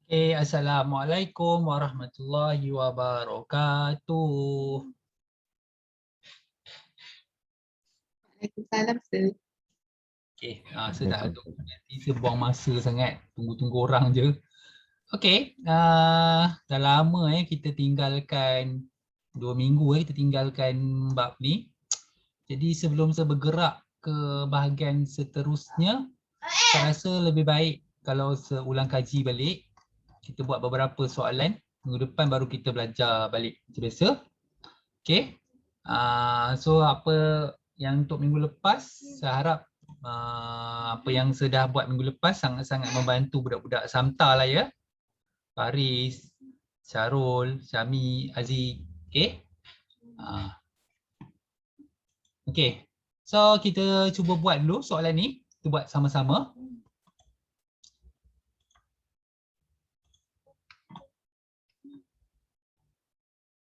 Okay, Assalamualaikum warahmatullahi wabarakatuh. Waalaikumsalam, sir. Okay, saya dah ada. Nanti saya buang masa sangat. Tunggu-tunggu orang je. Okay, dah lama kita tinggalkan 2 minggu kita tinggalkan bab ni. Jadi sebelum saya bergerak ke bahagian seterusnya, saya rasa lebih baik kalau saya ulang kaji balik. Kita buat beberapa soalan. Minggu depan baru kita belajar balik macam biasa. Okay. So apa yang untuk minggu lepas, saya harap apa yang saya dah buat minggu lepas sangat-sangat membantu budak-budak Samta lah ya. Faris, Syarul, Syami, Aziz. Okay. Okay. So kita cuba buat dulu soalan ni. Kita buat sama-sama.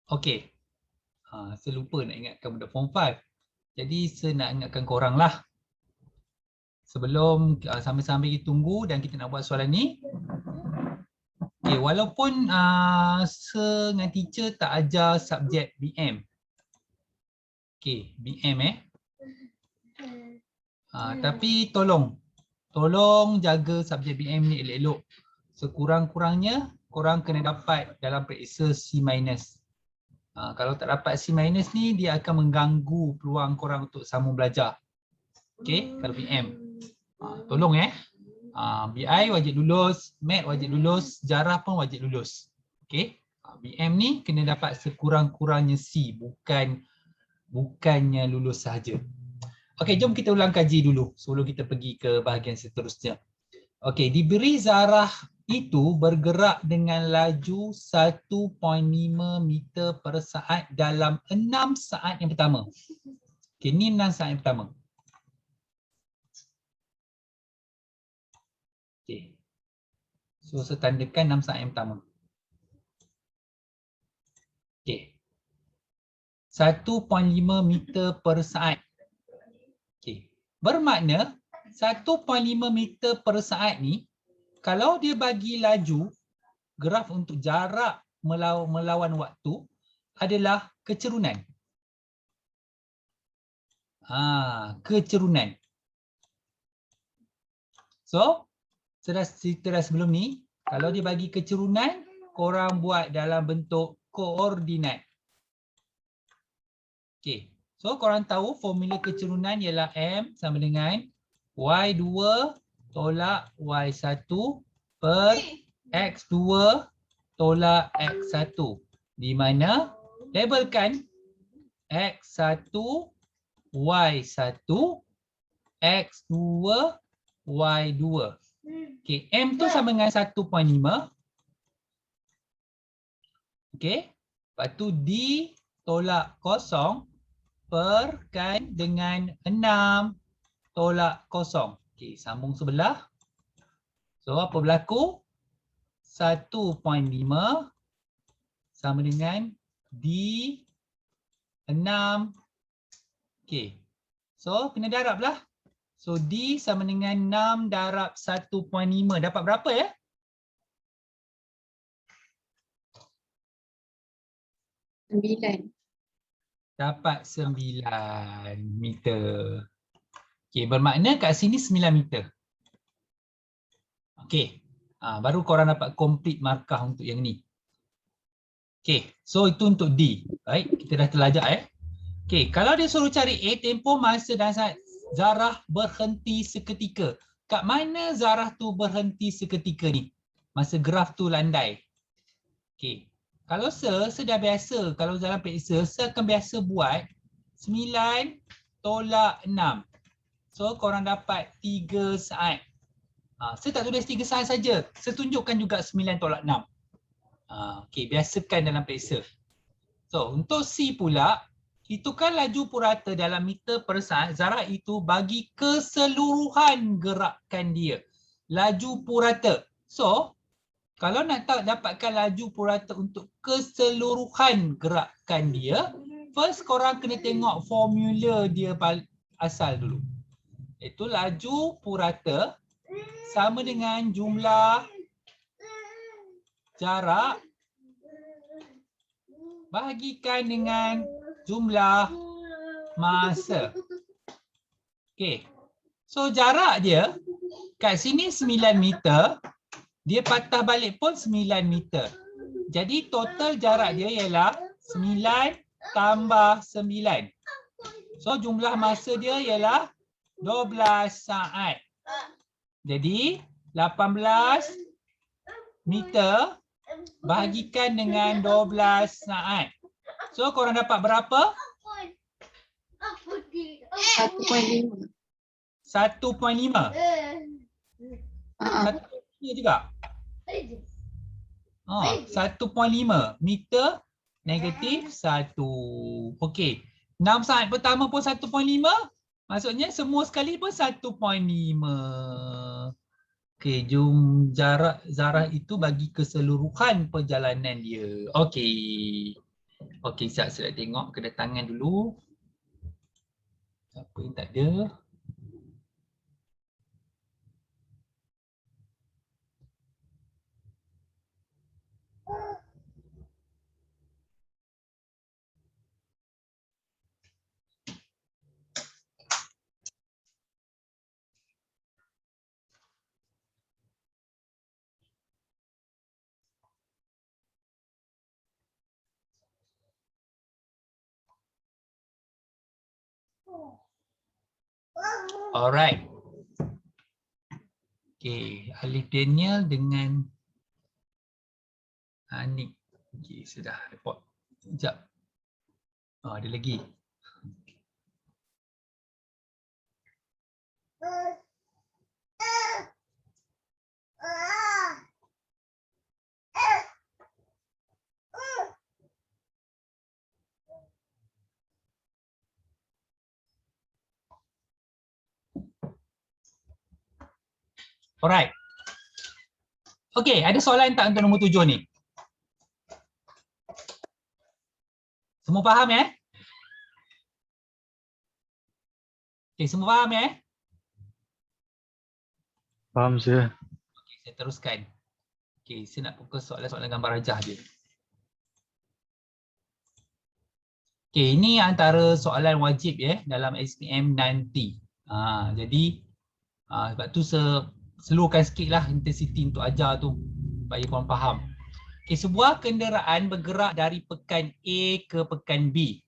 Okay. Saya lupa nak ingatkan budak form 5. Jadi saya nak ingatkan korang lah. Sebelum sambil-sambil kita tunggu dan kita nak buat soalan ni. Okay, walaupun saya dengan teacher tak ajar subjek BM. Okay, BM tapi tolong jaga subjek BM ni elok-elok. Sekurang-kurangnya korang kena dapat dalam periksa C-. Kalau tak dapat C- ni dia akan mengganggu peluang korang untuk sambung belajar. Okay, kalau BM. Tolong BI wajib lulus, Mat wajib lulus, sejarah pun wajib lulus. Okay. BM ni kena dapat sekurang-kurangnya C, bukannya lulus sahaja. Okay, jom kita ulang kaji dulu sebelum kita pergi ke bahagian seterusnya. Okay, diberi zarah itu bergerak dengan laju 1.5 meter per saat dalam 6 saat yang pertama. Okay, ni 6 saat yang pertama. Okay. So, saya tandakan 6 saat yang pertama. Okay. 1.5 meter per saat. Okay. Bermakna 1.5 meter per saat ni, kalau dia bagi laju, graf untuk jarak melawan waktu adalah kecerunan. Kecerunan. So, cerita dah sebelum ni, kalau dia bagi kecerunan, korang buat dalam bentuk koordinat. Okay. So, korang tahu formula kecerunan ialah M sama dengan Y2 tolak Y1 per X2 tolak X1. Di mana labelkan X1, Y1, X2, Y2. Okay, M tu sama dengan 1.5. Okay. Lepas tu D tolak kosong perkan dengan 6 tolak kosong. Okay, sambung sebelah. So, apa berlaku? 1.5 sama dengan D 6. Okay. So, kena darab lah. So, D sama dengan 6 darab 1.5. Dapat berapa ya? Dapat 9 meter. Okay, bermakna kat sini 9 meter. Okay. Baru korang dapat complete markah untuk yang ni. Okay, so itu untuk D. Baik, kita dah terlajak Okay, kalau dia suruh cari A, tempoh masa dan saat zarah berhenti seketika. Kat mana zarah tu berhenti seketika ni? Masa graf tu landai. Okay, kalau saya dah biasa, kalau dalam periksa, saya akan biasa buat 9 tolak 6. So, korang dapat 3 saat. Saya tak tulis 3 saat saja. Saya tunjukkan juga 9 tolak 6. Okay, biasakan dalam periksa. So, untuk C pula, hitungkan laju purata dalam meter per saat. Zarah itu bagi keseluruhan gerakan dia. Laju purata. So, kalau nak tahu dapatkan laju purata untuk keseluruhan gerakan dia, first korang kena tengok formula dia asal dulu. Itu laju purata sama dengan jumlah jarak bahagikan dengan jumlah masa. Okey. So jarak dia kat sini 9 meter, dia patah balik pun 9 meter. Jadi total jarak dia ialah 9 tambah 9. So jumlah masa dia ialah 12 saat. Jadi 18 meter bahagikan dengan 12 saat. So korang dapat berapa? 1.5. 1.5. 1.5 juga. 1.5 meter negatif 1. Okey. 6 saat pertama pun 1.5. Maksudnya semua sekali pun 1.5. Okey, jum jarak zarah itu bagi keseluruhan perjalanan dia. Okey. Okey, saya tengok kedatangan dulu. Siapa yang tak ada? Alright. Okey, Alif Daniel dengan Anik. Okey, sudah report. Sekejap. Ada lagi. Alright. Okey, ada soalan tak untuk nombor 7 ni? Semua faham ya? Okey, semua faham ya? Faham saya. Okey, saya teruskan. Okey, saya nak fokus soalan-soalan gambar rajah je. Okey, ini antara soalan wajib ya dalam SPM nanti. Jadi sebab tu slowkan sikitlah intensity untuk ajar tu supaya korang faham. Okey, sebuah kenderaan bergerak dari pekan A ke pekan B.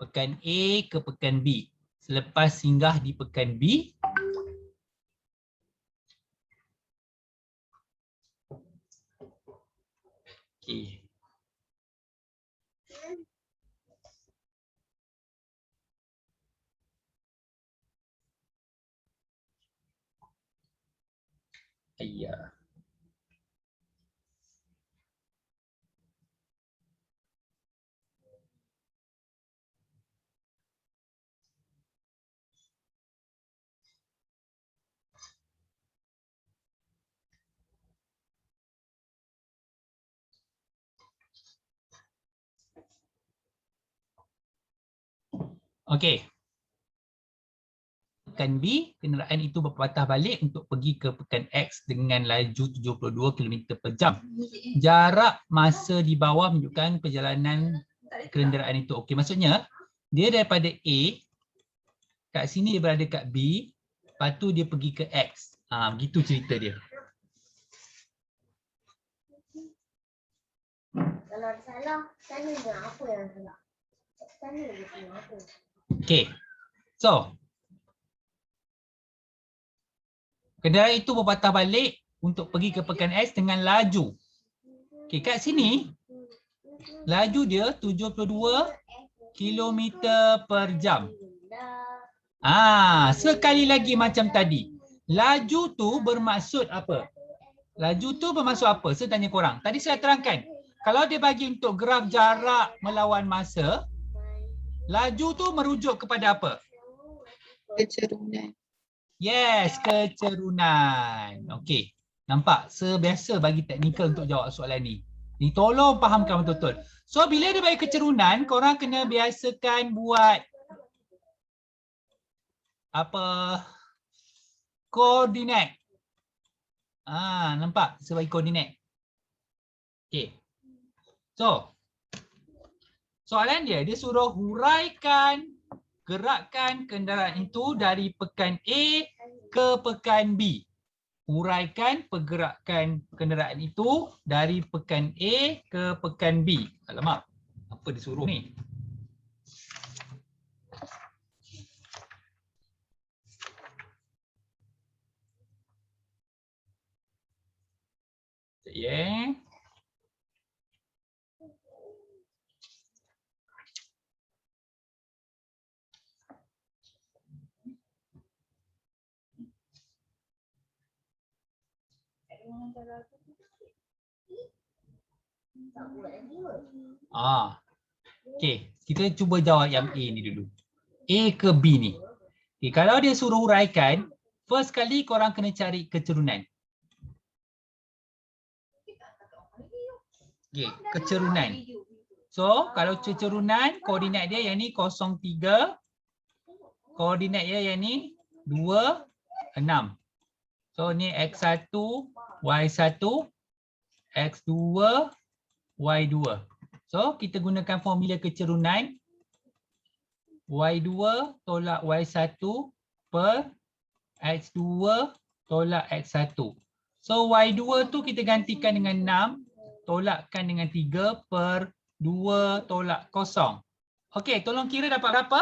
Pekan A ke pekan B. Selepas singgah di pekan B, okey. Ayah. Okey. Pekan B, kenderaan itu berpatah balik untuk pergi ke pekan X dengan laju 72 km per jam. Jarak masa di bawah menunjukkan perjalanan kenderaan itu. Okey, maksudnya dia daripada A, kat sini dia berada kat B, lepas tu dia pergi ke X. Begitu cerita dia. Kalau ada salah, tanya je apa yang salah. Tanya je apa. Okey. So, kenderaan itu berpatah balik untuk pergi ke pekan X dengan laju. Okey, kat sini laju dia 72 km per jam. Sekali lagi macam tadi. Laju tu bermaksud apa? Laju tu bermaksud apa? Saya tanya korang. Tadi saya terangkan. Kalau dia bagi untuk graf jarak melawan masa, laju tu merujuk kepada apa? Kecerunan. Yes, kecerunan. Okey. Nampak? Sebiasa bagi teknikal untuk jawab soalan ni. Ni tolong fahamkan betul-betul. So bila dia bagi kecerunan, korang kena biasakan buat apa? Koordinat. Nampak? Saya bagi koordinat. Okey. So, soalan dia suruh huraikan gerakkan kenderaan itu dari pekan A ke pekan B. Huraikan pergerakan kenderaan itu dari pekan A ke pekan B. Alamak, apa disuruh ni? Sekejap ya. Okey, kita cuba jawab yang A ni dulu. A ke B ni. Okay, kalau dia suruh huraikan, first kali korang kena cari kecerunan. Okay, kecerunan. So, kalau kecerunan, koordinat dia yang ni 03, koordinat dia yang ni 2, 6. So, ni X1, Y1, X2, Y2. So, kita gunakan formula kecerunan. Y2 tolak Y1 per X2 tolak X1. So Y2 tu kita gantikan dengan 6, tolakkan dengan 3 per 2 tolak 0. Okey, tolong kira dapat berapa?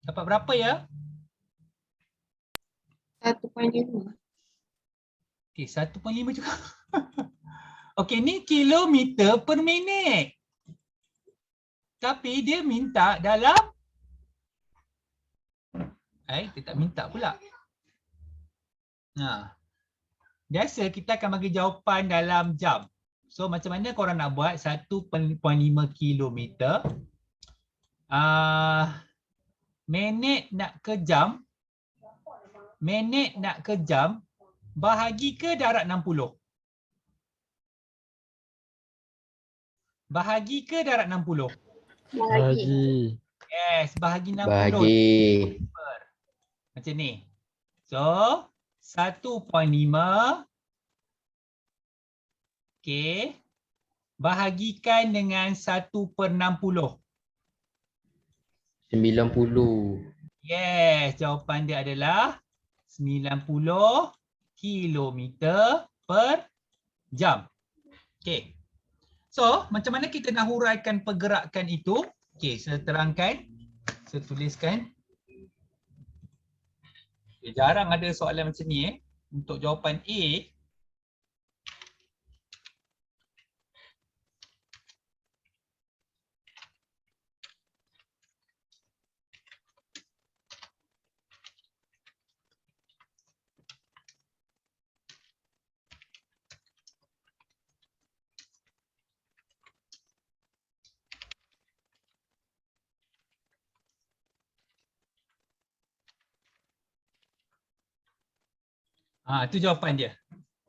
Dapat berapa ya? 1.5. Okey, 1.5 juga. Okey, ni kilometer per minit. Tapi dia minta dalam dia tak minta pula. Biasa kita akan bagi jawapan dalam jam. So macam mana korang nak buat 1.5 kilometer minit nak ke jam, minit nak ke jam bahagi ke darat 60? Bahagi ke darat 60? Bahagi. Yes, bahagi 60. Bahagi. Macam ni. So, 1.5 okay, bahagikan dengan 1/60. 90. Yes, jawapan dia adalah 90 kilometer per jam. Okay. So, macam mana kita nak huraikan pergerakan itu? Okay, saya terangkan. Saya tuliskan. Okay, jarang ada soalan macam ni. Untuk jawapan A, itu jawapan dia.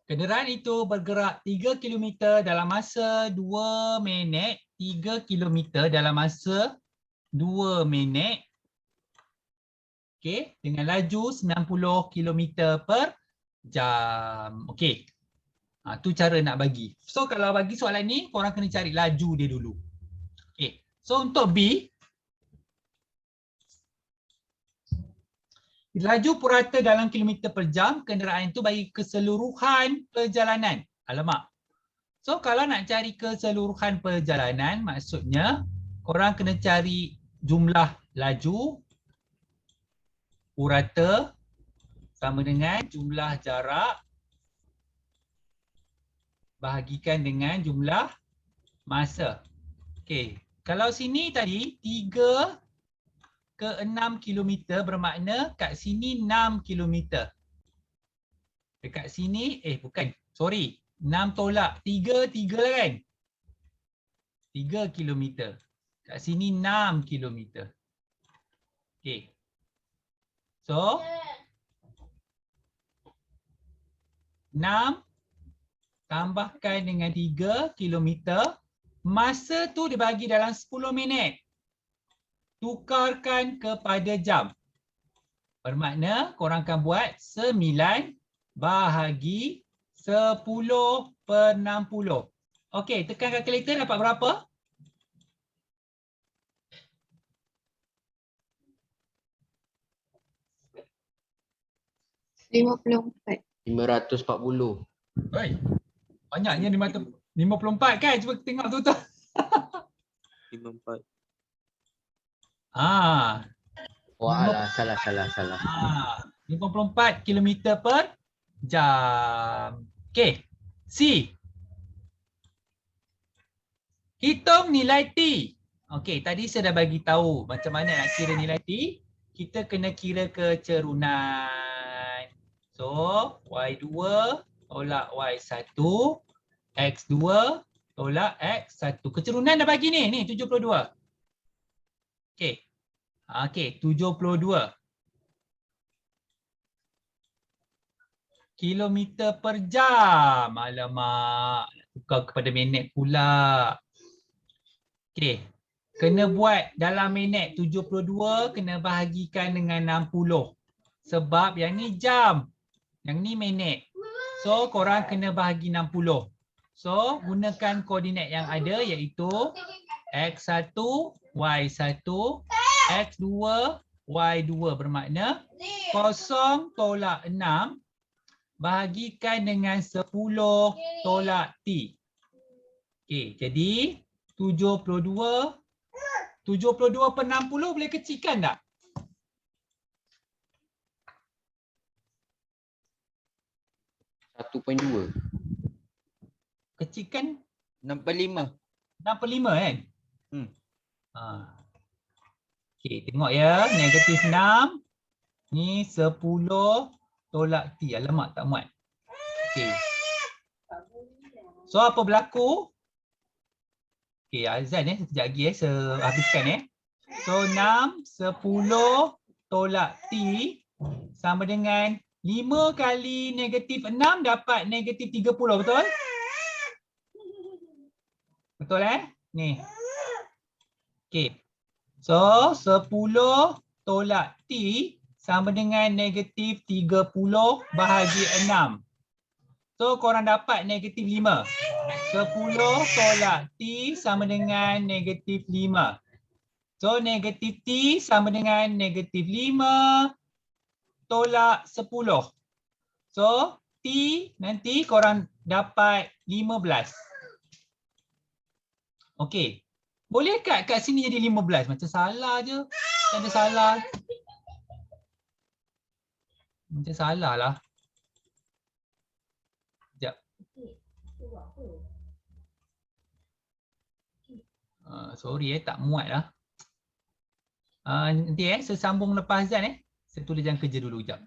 Kenderaan itu bergerak 3 km dalam masa 2 minit. 3 km dalam masa 2 minit. Okey, dengan laju 90 km per jam. Okey. Tu cara nak bagi. So kalau bagi soalan ni, korang kena cari laju dia dulu. Okey. So untuk B, laju purata dalam kilometer per jam kenderaan itu bagi keseluruhan perjalanan. Alamak. So kalau nak cari keseluruhan perjalanan, maksudnya korang kena cari jumlah laju purata sama dengan jumlah jarak bahagikan dengan jumlah masa. Okey. Kalau sini tadi 3 ke 6 km bermakna kat sini 6 km. Dekat sini, bukan, sorry. 6 tolak 3, 3 lah kan? 3 km. Kat sini 6 km. Okay. So, 6 tambahkan dengan 3 km. Masa tu dibagi dalam 10 minit. Tukarkan kepada jam. Bermakna korang akan buat 9 bahagi 10 per 60. Okey, tekan kalkulator dapat berapa? 54. 540. Oi, banyaknya 54 kan? Cuba tengok betul-betul. 54. Ah, Wah, alah, salah. 54 km per jam. Okey. C. Hitung nilai T. Okey, tadi saya dah bagi tahu macam mana nak kira nilai T. Kita kena kira kecerunan. So, Y2 tolak Y1, X2 tolak X1. Kecerunan dah bagi ni 72. Okey. Okey, 72 kilometer per jam. Alamak, tukar kepada minit pula. Okey. Kena buat dalam minit 72 kena bahagikan dengan 60. Sebab yang ni jam. Yang ni minit. So korang kena bahagi 60. So gunakan koordinat yang ada iaitu X1, Y1, X2, Y2 bermakna 0 tolak 6 bahagikan dengan 10 tolak T. Okey, jadi 72 per 60 boleh kecilkan tak? Satu 1.2. Kecilkan 65. 65 kan? Hmm. Okey, tengok ya. Negatif 6. Ni 10 tolak T. Alamak, tak muat. Okey. So, apa berlaku? Okey, Azan sekejap lagi saya habiskan So, 6, 10 tolak T sama dengan 5 kali negatif 6 dapat negatif 30, betul? Betul Ni. Okey. So, 10 tolak T sama dengan negatif 30 bahagi 6. So, korang dapat negatif 5. 10 tolak T sama dengan negatif 5. So, negatif T sama dengan negatif 5 tolak 10. So, T nanti korang dapat 15. Okey. Boleh kat sini jadi 15? Macam salah je. Tak ada salah. Macam salah lah. Sekejap. Sorry tak muat lah. Nanti saya sambung lepas Azan Saya tulis jam kerja dulu sekejap.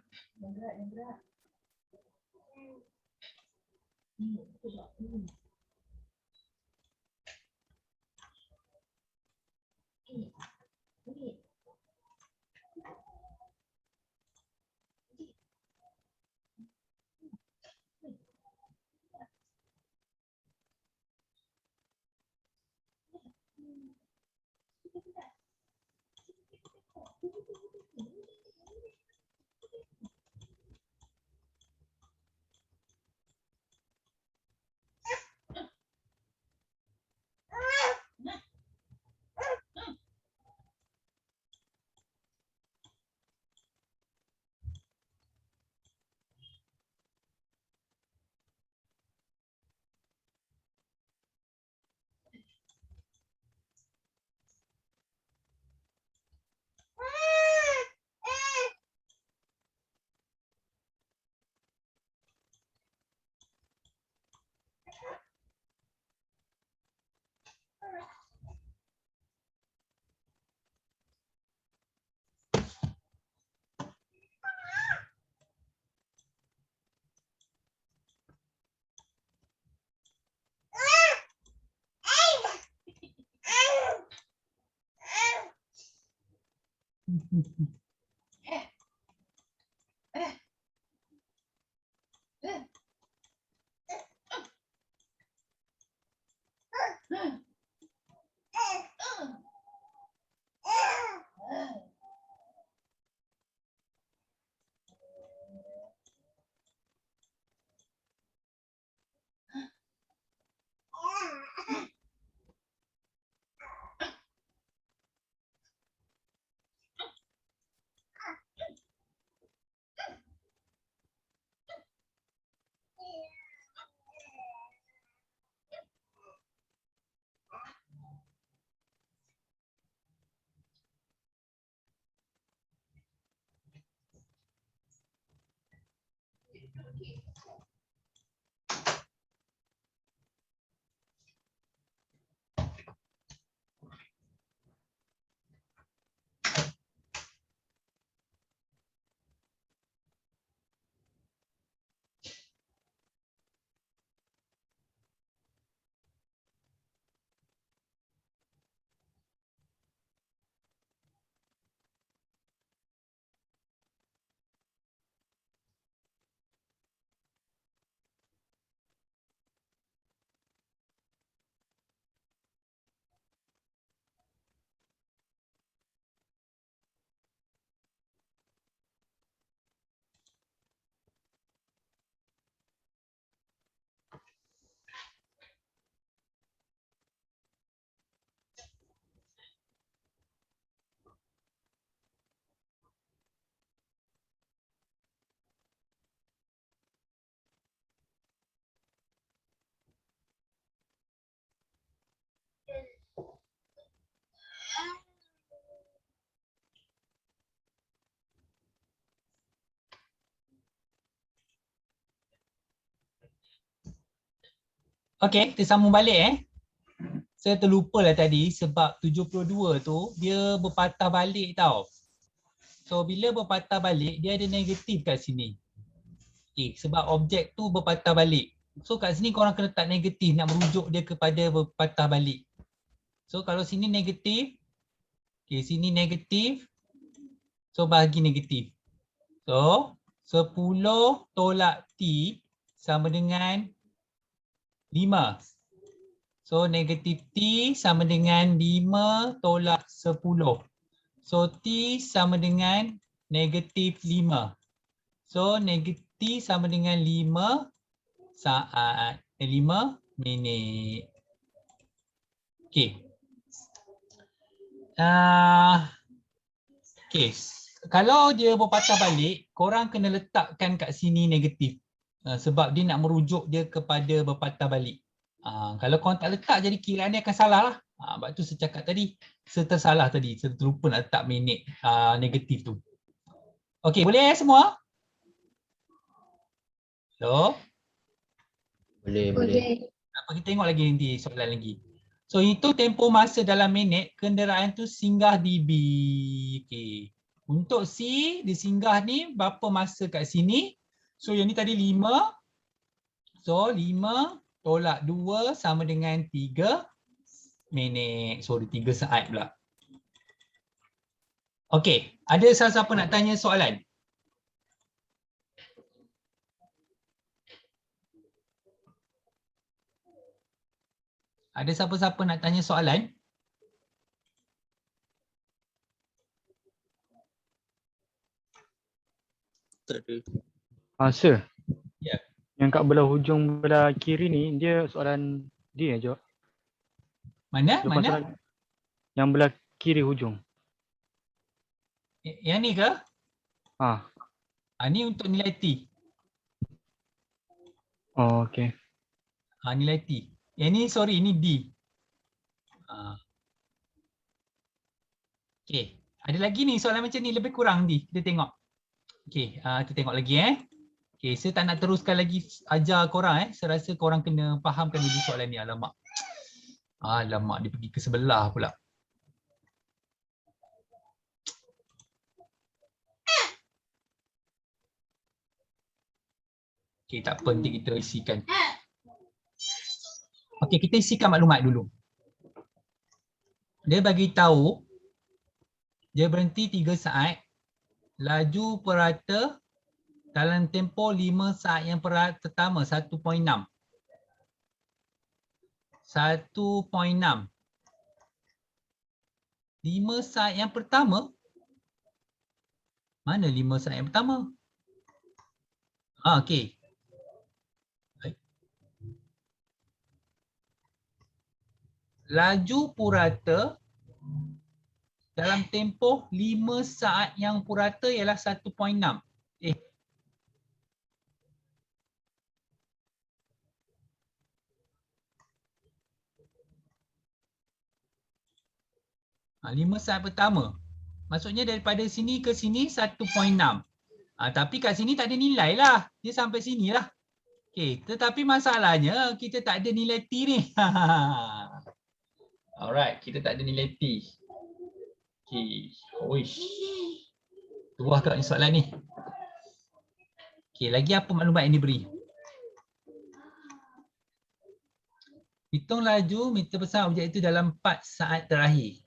Okey, kita sambung balik. Saya terlupa lah tadi sebab 72 tu dia berpatah balik tau. So bila berpatah balik dia ada negatif kat sini. Sebab objek tu berpatah balik. So kat sini korang kena letak negatif nak merujuk dia kepada berpatah balik. So kalau sini negatif, sini negatif. So bahagi negatif. So 10 tolak T sama dengan 5. So negatif T sama dengan 5 tolak 10. So T sama dengan negatif 5. So negatif T sama dengan 5 saat, 5 minit. Okey. Okey. Kalau dia berpatah balik, korang kena letakkan kat sini negatif. Sebab dia nak merujuk dia kepada berpatah balik. Kalau korang tak letak jadi kiraan dia akan salah lah. Sebab tu saya cakap tadi, saya tersalah tadi. Saya terlupa nak letak minit negatif tu. Okey, boleh semua? Hello? Boleh. Apa kita tengok lagi nanti soalan lagi. So itu tempoh masa dalam minit kenderaan tu singgah di B. Okey. Untuk C, dia singgah ni berapa masa kat sini? So yang ni tadi 5. So 5 tolak 2 sama dengan 3 minit. Sorry, 3 saat pula. Okey, ada siapa nak tanya soalan? Ada siapa-siapa nak tanya soalan? Tak ada. Sir. Ya. Yang kat belah hujung belah kiri ni dia soalan dia jawab. Mana? Lepas Mana? soalan yang belah kiri hujung. Yang ni ke? Ni untuk nilai T. Oh, okey. Nilai T. Yang ni sorry, ini D. Okey. Ada lagi ni soalan macam ni lebih kurang ni. Kita tengok. Okey, kita tengok lagi Okey, saya tak nak teruskan lagi ajar korang Saya rasa korang kena fahamkan dulu soalan ni. Alamak. Alamak, dia pergi ke sebelah pula. Okey, tak apa, nanti kita isikan. Okey, kita isikan maklumat dulu. Dia bagi tahu dia berhenti 3 saat, laju purata dalam tempoh 5 saat yang pertama 1.6. 1.6. Lima saat yang pertama? Mana 5 saat yang pertama? Okey. Laju purata dalam tempoh 5 saat yang purata ialah 1.6. Lima saat pertama. Maksudnya daripada sini ke sini 1.6. Tapi kat sini tak ada nilai lah. Dia sampai sini lah. Okay, tetapi masalahnya kita tak ada nilai T ni. Alright, kita tak ada nilai T. Okay, oish. Tuah kat soalan ni. Okay, lagi apa maklumat yang diberi? Hitung laju meter besar objek itu dalam 4 saat terakhir.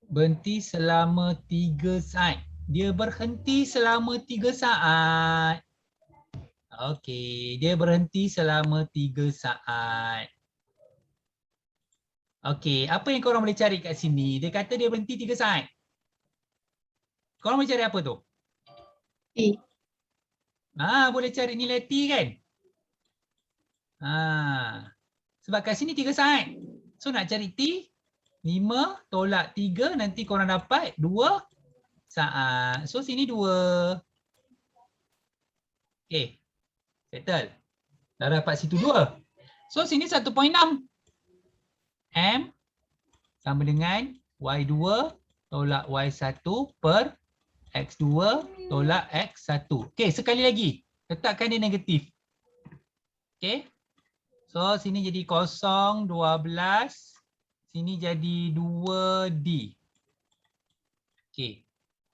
Berhenti selama 3 saat. Dia berhenti selama 3 saat. Okey, dia berhenti selama 3 saat. Okey, apa yang korang boleh cari kat sini? Dia kata dia berhenti 3 saat. Korang boleh cari apa tu? T. Boleh cari nilai T kan? Sebab kat sini 3 saat. So nak cari T, 5 tolak 3, nanti korang dapat 2 saat. So sini 2. Okay. Settle. Dah dapat situ 2. So sini 1.6. M sama dengan Y2 tolak Y1 per X2 tolak X1. Okay, sekali lagi. Letakkan dia negatif. Okay. So sini jadi 0, 12. Sini jadi 2D. Okay.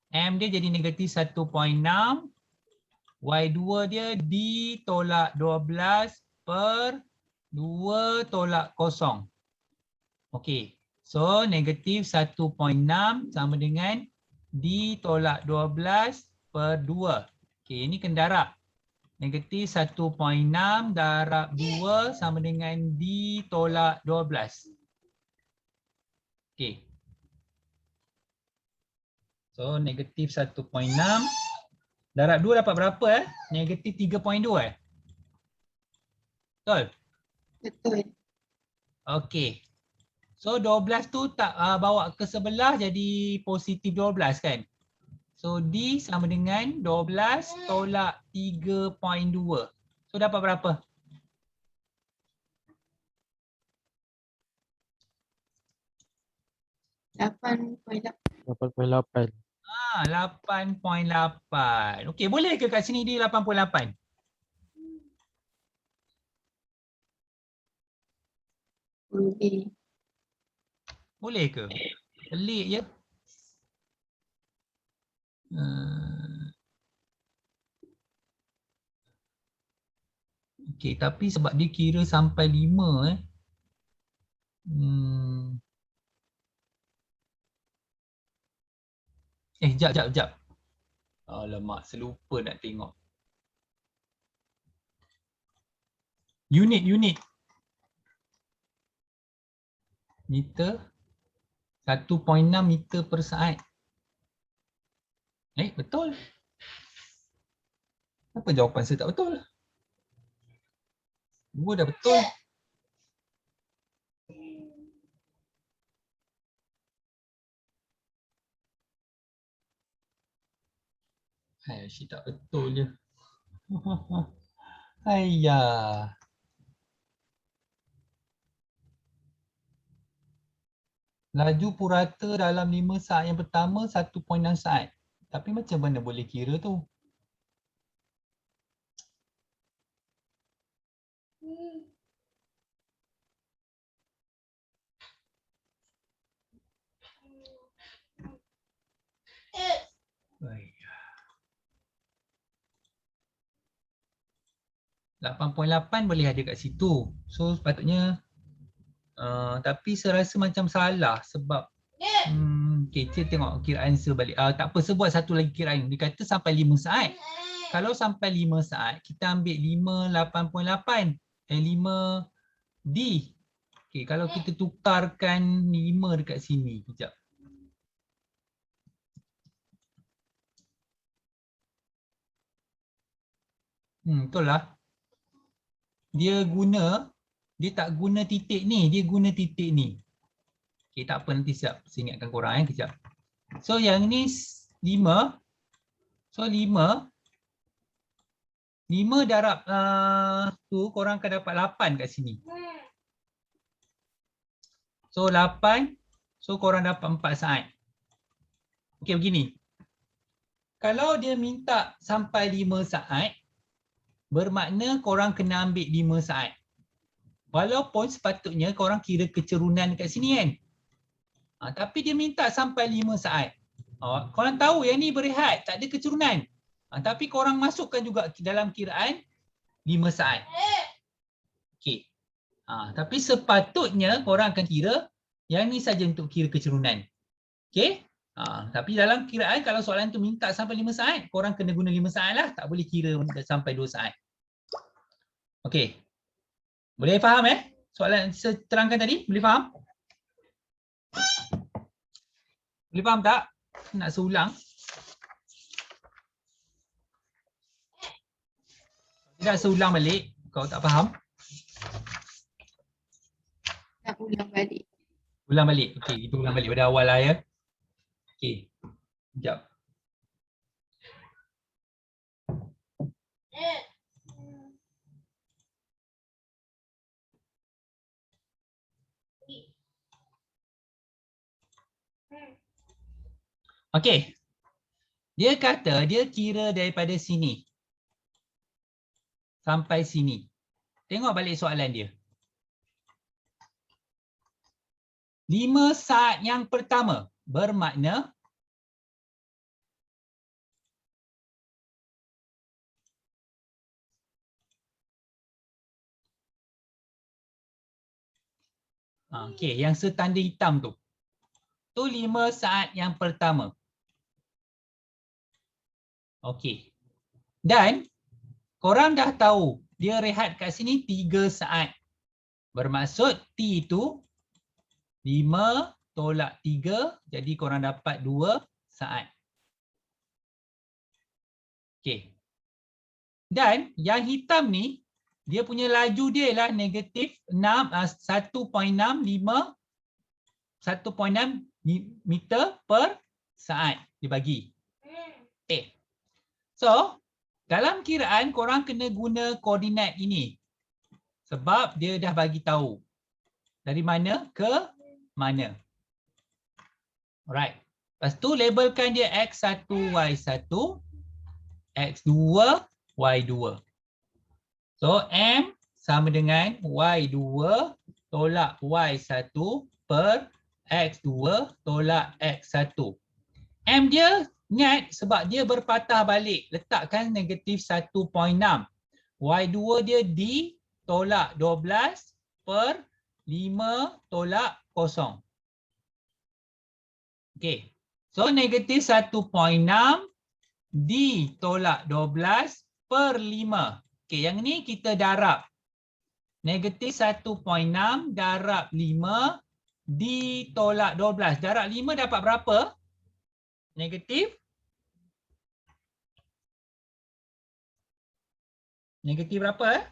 M dia jadi negatif 1.6. Y2 dia D tolak 12 per 2 tolak 0. Okay. So negatif 1.6 sama dengan D tolak 12 per 2. Okay, ini kena darab. Negatif 1.6 darab 2 sama dengan D tolak 12. Okay. So negatif 1.6 darab 2 dapat berapa Negatif 3.2 Betul? Betul. Okay. So 12 tu tak bawa ke sebelah jadi positif 12 kan? So D sama dengan 12 tolak 3.2. So dapat berapa? Lapan. 8.8. 8.8. Okey, boleh ke kat sini dia 8.8? Boleh. Boleh ke? Pelik je. Okey, tapi sebab dia kira sampai 5 jap. Alamak, selupa nak tengok. Unit. Meter. 1.6 meter per saat. Betul. Apa jawapan saya tak betul? 2 dah betul. Asyik tak betul je. Ayah. Laju purata dalam 5 saat yang pertama 1.6 saat. Tapi macam mana boleh kira tu? Baik. 8.8 boleh ada kat situ. So sepatutnya tapi saya rasa macam salah sebab okay, kita tengok kiraan answer balik. Tak apa, saya buat satu lagi kiraan. Dia kata sampai 5 saat. Kalau sampai 5 saat, kita ambil 5 5D. Okay, kalau kita tukarkan 5 dekat sini. Sekejap. Betul lah. Dia tak guna titik ni, dia guna titik ni. Okay, tak apa, nanti siap saya ingatkan korang kejap. So yang ni 5. So 5 darab tu korang akan dapat 8 kat sini. So 8 So korang dapat 4 saat. Okey, begini. Kalau dia minta sampai 5 saat, bermakna korang kena ambil 5 saat. Walaupun sepatutnya korang kira kecerunan kat sini kan. Tapi dia minta sampai 5 saat. Korang tahu yang ni berehat, tak ada kecerunan. Tapi korang masukkan juga dalam kiraan 5 saat. Okey. Tapi sepatutnya korang akan kira yang ni saja untuk kira kecerunan. Okey? Tapi dalam kiraan kalau soalan tu minta sampai 5 saat, korang kena guna 5 saat lah. Tak boleh kira sampai 2 saat. Okey. Boleh faham soalan saya terangkan tadi? Boleh faham? Boleh faham tak? Nak seulang. Tidak seulang balik. Kau tak faham? Nak ulang balik. Ulang balik. Okey, kita ulang balik pada awal lah ya. Okey. Sekejap. Okey. Dia kata dia kira daripada sini sampai sini. Tengok balik soalan dia. 5 saat yang pertama bermakna okey, yang setanda hitam tu. Tu 5 saat yang pertama. Okey. Dan korang dah tahu dia rehat kat sini 3 saat. Bermaksud T itu 5 tolak 3, jadi korang dapat 2 saat. Okey. Dan yang hitam ni, dia punya laju dia ialah negatif 1.65 meter per saat dibagi. Okay. So, dalam kiraan korang kena guna koordinat ini. Sebab dia dah bagi tahu dari mana ke mana. Alright. Lepas tu labelkan dia X1, Y1, X2, Y2. So, M sama dengan Y2 tolak Y1 per X2 tolak X1. M dia ingat sebab dia berpatah balik. Letakkan negatif 1.6. Y2 dia D tolak 12 per 5 tolak 0. Okey. So negatif 1.6 D tolak 12 per 5. Okey, yang ni kita darab. Negatif 1.6 darab 5 D tolak 12. Darab 5 dapat berapa? Negatif? Negatif berapa?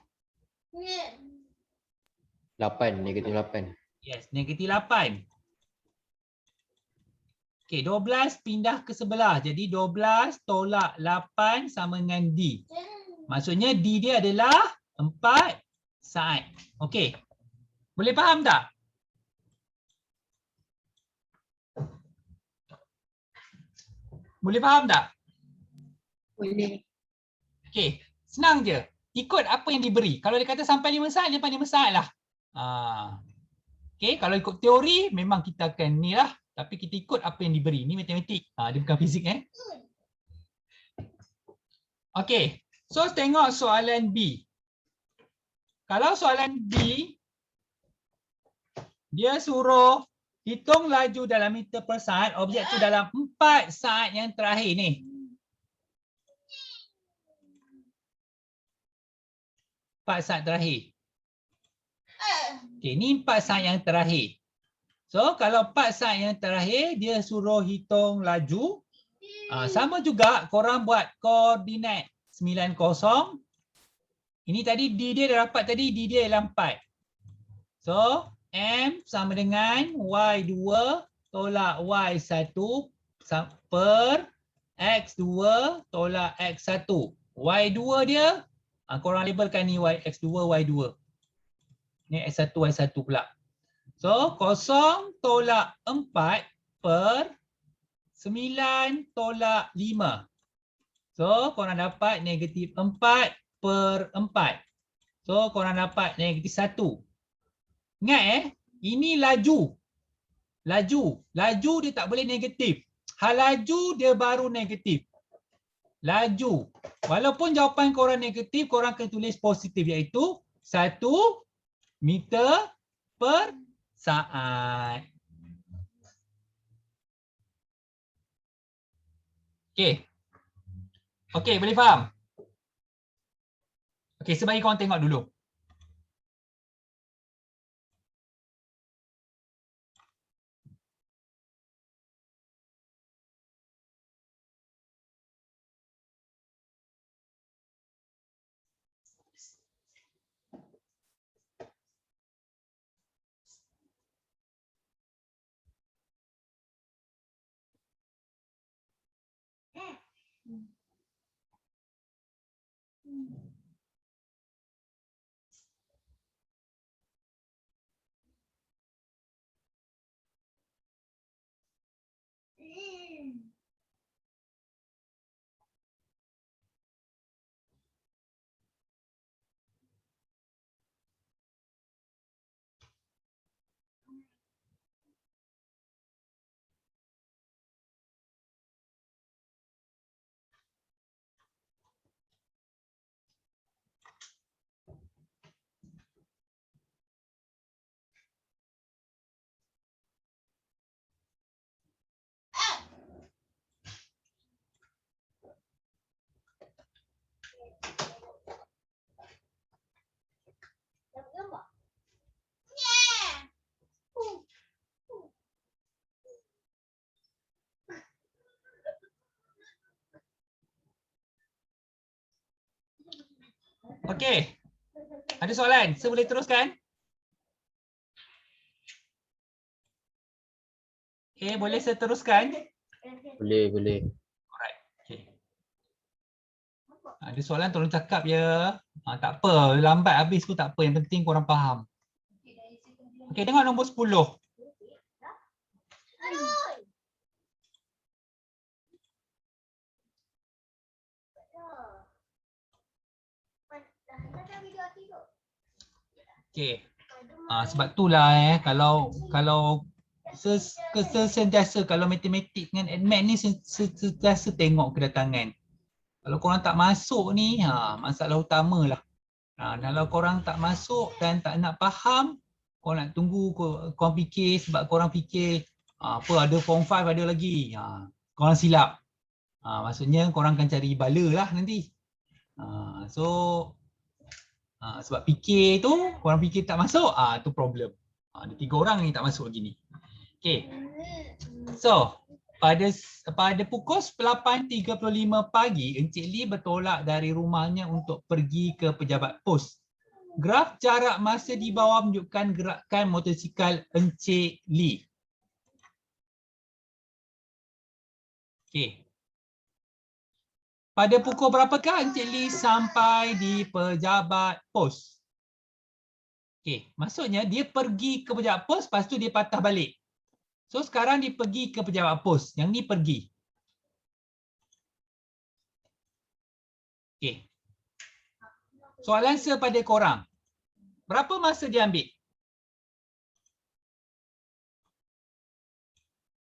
8, negatif 8. Yes, negatif 8. Okey, 12 pindah ke sebelah. Jadi 12 tolak 8 sama dengan D. Maksudnya D dia adalah 4 saat. Okey. Boleh faham tak? Boleh faham tak? Boleh. Okey, senang je. Ikut apa yang diberi. Kalau dia kata sampai 5 saat, sampai 5 saat lah. Okey, kalau ikut teori memang kita akan ni lah. Tapi kita ikut apa yang diberi. Ni matematik. Dia bukan fizik Okey, so tengok soalan B. Kalau soalan B, dia suruh hitung laju dalam meter per saat objek tu dalam 4 saat yang terakhir ni. 4 saat terakhir. Okey, ni 4 saat yang terakhir. So, kalau 4 saat yang terakhir, dia suruh hitung laju. Sama juga, korang buat koordinat 90. Ini tadi D dia dah dapat tadi, D dia ialah 4. So, M sama dengan Y2 tolak Y1 per X2 tolak X1. Y2 dia, korang labelkan ni X2, Y2. Ni X1, Y1 pula. So 0 tolak 4 per 9 tolak 5. So korang dapat negatif 4 per 4. So korang dapat negatif 1. Ingat ini laju. Laju dia tak boleh negatif. Hal laju dia baru negatif. Laju. Walaupun jawapan korang negatif, korang kena tulis positif iaitu 1 meter per saat. Okey. Okey, boleh faham? Okey, sebaik korang tengok dulu. Okey. Ada soalan? Saya boleh teruskan? Boleh saya teruskan? Boleh. Alright. Okay. Ada soalan tolong cakap ya. Tak apa, lambat habis pun tak apa. Yang penting korang faham. Okey, tengok nombor 10. Okey. Sebab itulah kalau sentiasa kalau matematik dengan admat ni sentiasa tengok kedatangan. Kalau korang tak masuk ni, masalah utamalah. Kalau korang tak masuk dan tak nak faham, korang nak tunggu, korang fikir sebab korang fikir apa ada form 5 ada lagi. Korang silap. Maksudnya korang akan cari bala lah nanti. Sebab fikir tu, korang fikir tak masuk, tu problem. Ada 3 orang ni tak masuk lagi ni. Okay. So, pada pukul 8.35 pagi, Encik Lee bertolak dari rumahnya untuk pergi ke pejabat pos. Graf jarak masa di bawah menunjukkan gerakan motosikal Encik Lee. Okay. Pada pukul berapakah Encik Lee sampai di pejabat pos? Okay. Maksudnya dia pergi ke pejabat pos, lepas tu dia patah balik. So sekarang dia pergi ke pejabat pos. Yang ni pergi. Okay. Soalan saya pada korang. Berapa masa dia ambil?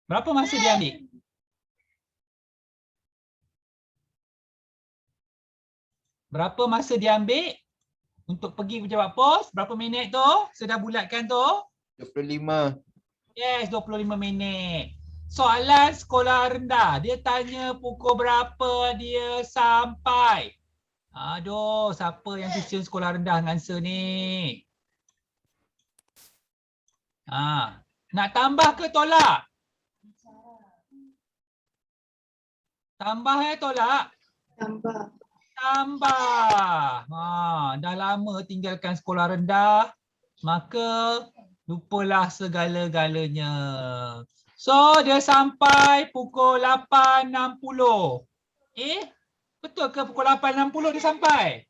Berapa masa dia ambil? Berapa masa dia ambil untuk pergi ke pejabat pos? Berapa minit tu? Saya dah bulatkan tu. 25. Yes, 25 minit. Soalan sekolah rendah. Dia tanya pukul berapa dia sampai. Aduh, siapa yang tuition sekolah rendah answer ni? Nak tambah ke tolak? Tambah tolak? Tambah. Tambah. Dah lama tinggalkan sekolah rendah, maka lupalah segala-galanya. So dia sampai pukul 8.60. Betul ke pukul 8.60 dia sampai?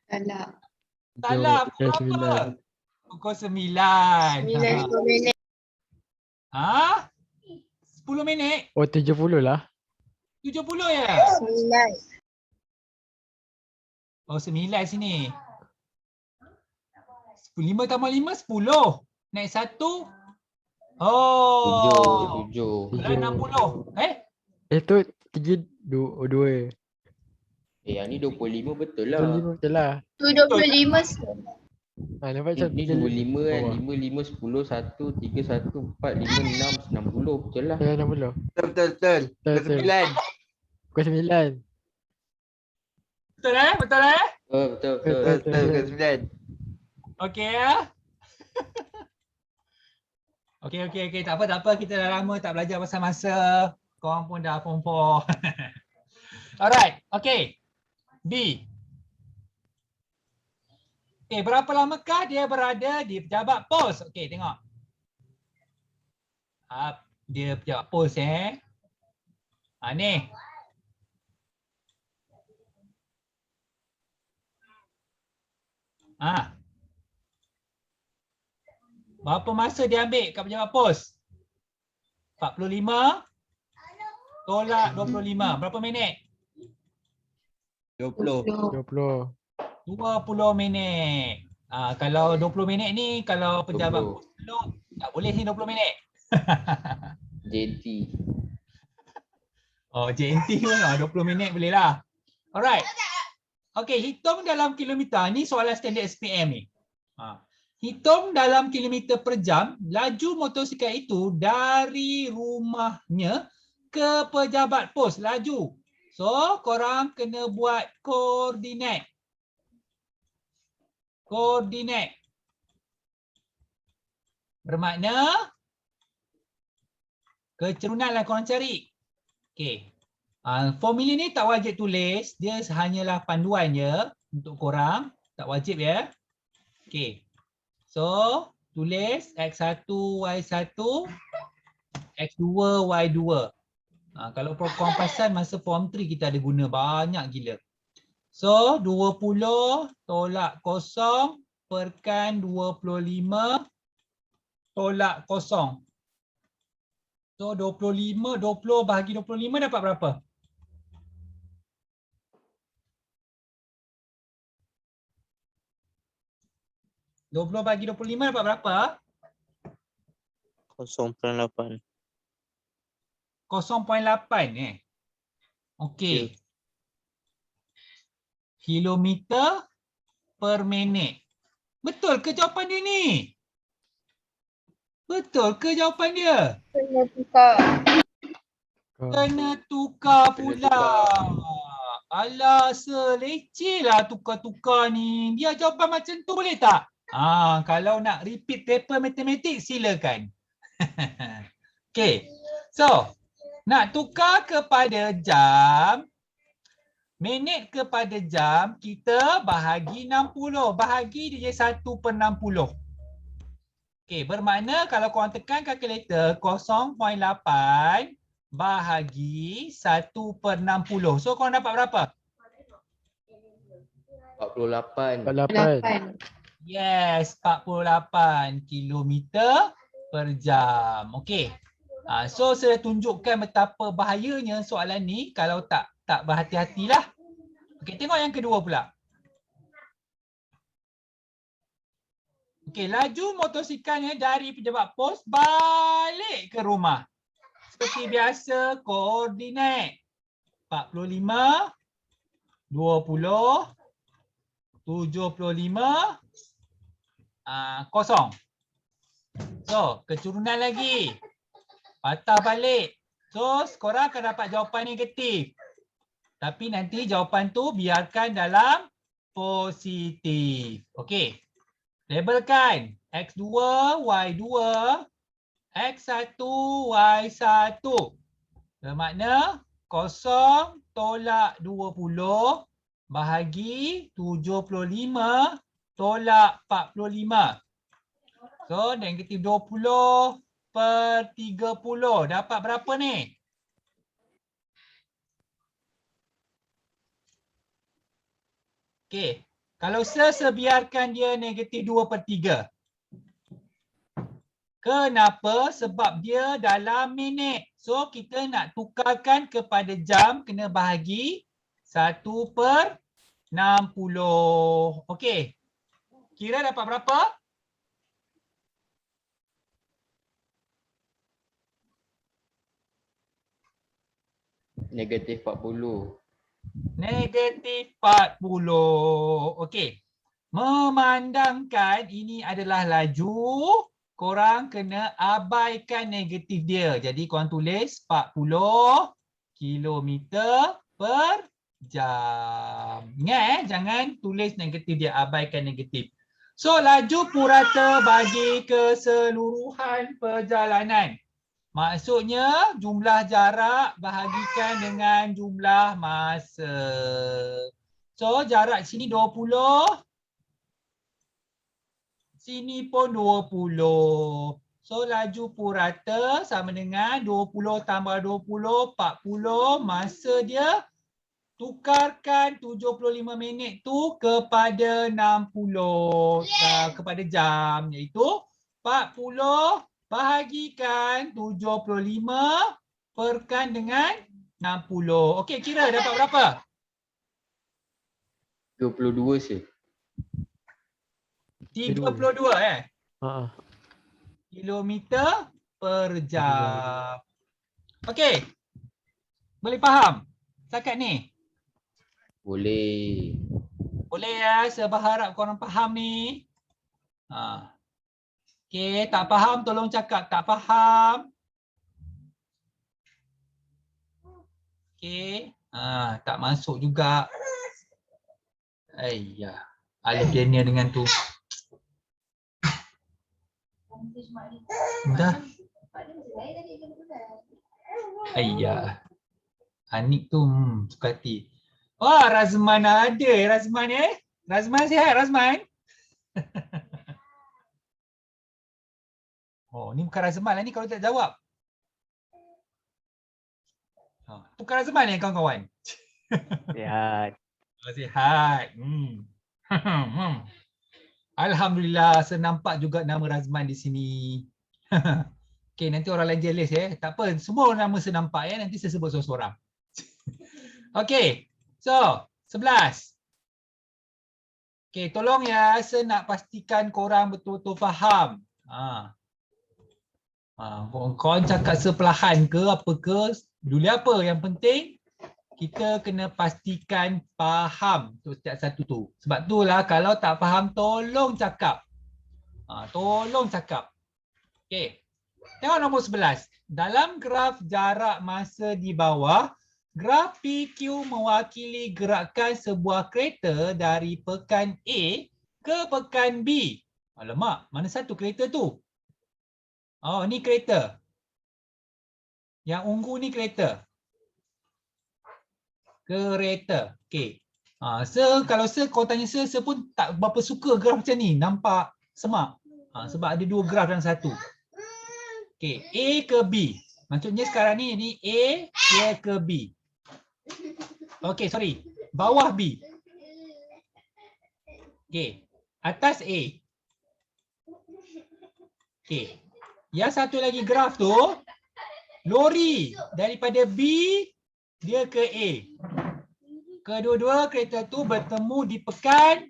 Salah. Salah, pukul Jom, berapa? Pukul 9. 9 minit. Ha? 10 minit? Oh 70 lah. 70 ya? 9. Oh 9 sini. 5 tambah 5, 10. Naik 1. Oh. 7. Dah 60. Tu 3 2. Yang ni 25 betul lah. 25 betul lah. Tu 25 Nampak macam Ni 25 kan. 5, 5, 10, 1, 3, 1, 4, 5, 6, 60. Betul lah. 60. Betul. Betul. 9. Pukul 9. Betul eh? Betul eh? Betul. Betul ke 9? Okey ya. Okey. Tak apa. Kita dah lama tak belajar pasal masa. Korang pun dah form 4. Alright. Okey. B. Okey, berapa lamakah dia berada di pejabat pos? Okey, tengok. Dia pejabat pos ni. Berapa masa dia ambil kat pejabat pos? 45 tolak 25. Berapa minit? 20. 20. 20 minit. Kalau 20 minit ni, kalau pejabat 20. pos duduk, tak boleh ni 20 minit. JT. Oh, JNT pun 20 minit boleh lah. Alright. Okey, hitung dalam kilometer. Ni soalan standard SPM ni. Hitung dalam kilometer per jam laju motosikal itu dari rumahnya ke pejabat pos. Laju. So, korang kena buat koordinat. Bermakna kecerunanlah korang cari. Okey. Formula ni tak wajib tulis. Dia hanyalah panduan je untuk korang. Tak wajib ya. Okey. So, tulis X1, Y1, X2, Y2. Kalau korang perasan masa form 3 kita ada guna banyak gila. So, 20 tolak 0 perkan 25 tolak 0. So, 20 bahagi 25 dapat berapa? Dua bagi 25 dapat berapa? 0.8. 0.8 Okey. Kilometer per minit. Betul ke jawapan dia ni? Betul ke jawapan dia? Kena tukar. Kena tukar pula. Alah, seleceh lah tukar-tukar ni. Dia jawapan macam tu boleh tak? Kalau nak repeat paper matematik, silakan. Okay. So, nak tukar kepada jam, minit kepada jam, kita bahagi 60. Bahagi dia jadi 1/60. Okay, bermakna kalau korang tekan kalkulator 0.8 bahagi 1/60. So, korang dapat berapa? 48. 48. Yes, 48 kilometer per jam. Okey. So saya tunjukkan betapa bahayanya soalan ni kalau tak berhati-hatilah. Okey, tengok yang kedua pula. Okey, laju motosikalnya dari pejabat pos balik ke rumah. Seperti biasa, koordinat 45, 20, 75, 0. So, kecurunan lagi. Patah balik. So, korang akan dapat jawapan negatif. Tapi nanti jawapan tu biarkan dalam positif. Okey. Labelkan. X2, Y2, X1, Y1. Bermakna 0 tolak 20 bahagi 75 tolak 45. So, negatif 20/30. Dapat berapa ni? Okey. Kalau sebiarkan dia negatif 2/3. Kenapa? Sebab dia dalam minit. So kita nak tukarkan kepada jam, kena bahagi 1/60. Okey. Kira dapat berapa? Negatif 40. Negatif 40. Okey. Memandangkan ini adalah laju, korang kena abaikan negatif dia. Jadi korang tulis 40 kilometer per jam. Ingat jangan tulis negatif dia, abaikan negatif. So laju purata bagi keseluruhan perjalanan. Maksudnya jumlah jarak bahagikan dengan jumlah masa. So jarak sini 20. Sini pun 20. So laju purata sama dengan 20 tambah 20, 40. Masa dia tukarkan 75 minit tu kepada 60. Kepada jam, iaitu 40 bahagikan 75 perkan dengan 60. Okey, kira dapat berapa? 22 sih. 32 Ha. kilometer per jam. Okey. Boleh faham setakat ni? Boleh. Boleh ya, saya berharap korang faham ni. Okey, tak faham tolong cakap tak faham. Okey. Tak masuk juga. Ayah, Alexander dengan tu. Dah. Ayah. Anik tu suka hati. Wah, Razman ada Razman Razman sihat Razman? Oh, ni bukan Razman lah ni kalau tak jawab. Bukan Razman kawan-kawan. Sihat. Sihat. Alhamdulillah, saya nampak juga nama Razman di sini. Okey, nanti orang lain jealous Tak apa, semua nama saya nampak nanti saya sebut seorang-seorang. Okey. So, 11. Okey, tolong ya, saya nak pastikan korang betul-betul faham. Korang cakap sepelahan ke apa ke, peduli apa, yang penting kita kena pastikan faham untuk setiap satu tu. Sebab itulah kalau tak faham tolong cakap. Tolong cakap. Okey. Tengok nombor 11. Dalam graf jarak masa di bawah, graf PQ mewakili gerakan sebuah kereta dari pekan A ke pekan B. Alamak, mana satu kereta tu? Oh, ni kereta. Yang ungu ni kereta. Kereta. Okey. Kalau kau tanya saya pun tak berapa suka graf macam ni. Nampak semak. Sebab ada dua graf dalam satu. Okey, A ke B. Maksudnya sekarang ni A dia ke B. Okey, sorry. Bawah B. Okey, atas A. Okey. Yang satu lagi graf tu lori daripada B dia ke A. Kedua-dua kereta tu bertemu di pekan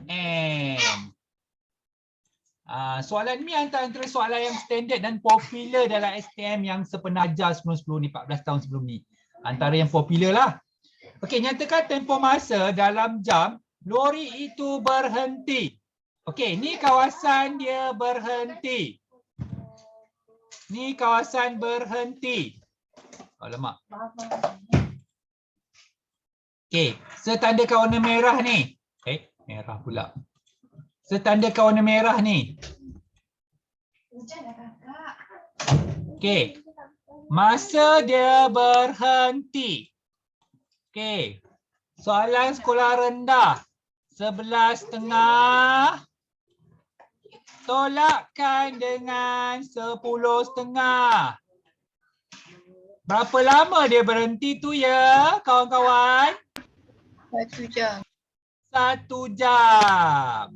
M. Soalan ni antara soalan yang standard dan popular dalam STM yang sepernah ajar sebelum ni, 14 tahun sebelum ni. Antara yang popular lah. Okey, nyatakan tempoh masa dalam jam lori itu berhenti. Okey, ni kawasan dia berhenti. Ni kawasan berhenti. Alamak. Okey, setandakan warna merah ni. Merah pula. Setandakan warna merah ni. Okey. Masa dia berhenti. Okey. Soalan sekolah rendah. 11.5. Tolakkan dengan 10.5. Berapa lama dia berhenti tu ya, kawan-kawan? 1 jam. 1 jam.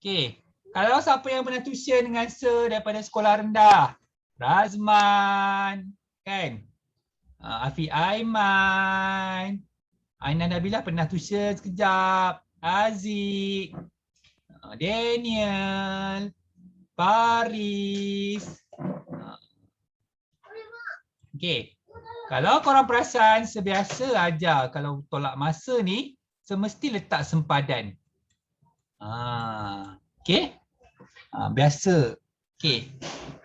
Okey. Kalau siapa yang pernah tuition dengan Sir daripada sekolah rendah? Razman, kan? Afi Aiman, Aina Nabila pernah tuition sekejap. Aziz, Daniel, Paris. Okey. Kalau korang perasan, sebiasa ajar kalau tolak masa ni semesti letak sempadan. Okey. Biasa. Okey.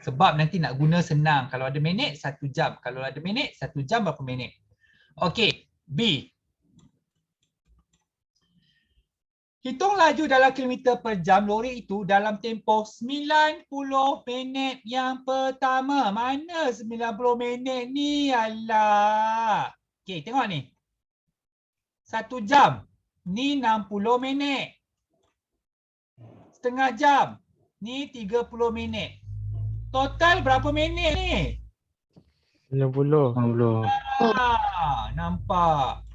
Sebab nanti nak guna senang. Kalau ada minit 1 jam. Kalau ada minit 1 jam berapa minit? Okey. B. Hitung laju dalam kilometer per jam lori itu dalam tempoh 90 minit yang pertama. Mana 90 minit ni? Alah. Okey, tengok ni. 1 jam. Ni 60 minit. Setengah jam. Ni 30 minit. Total berapa minit ni? 90. Nampak.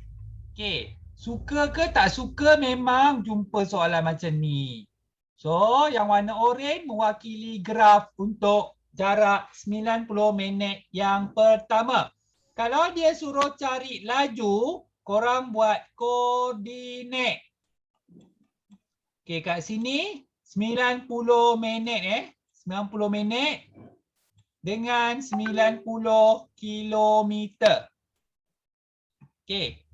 Okey. Suka ke tak suka memang jumpa soalan macam ni. So, yang warna oranye mewakili graf untuk jarak 90 minit yang pertama. Kalau dia suruh cari laju, korang buat koordinat. Okey, kat sini 90 minit 90 minit dengan 90 kilometer. Okey.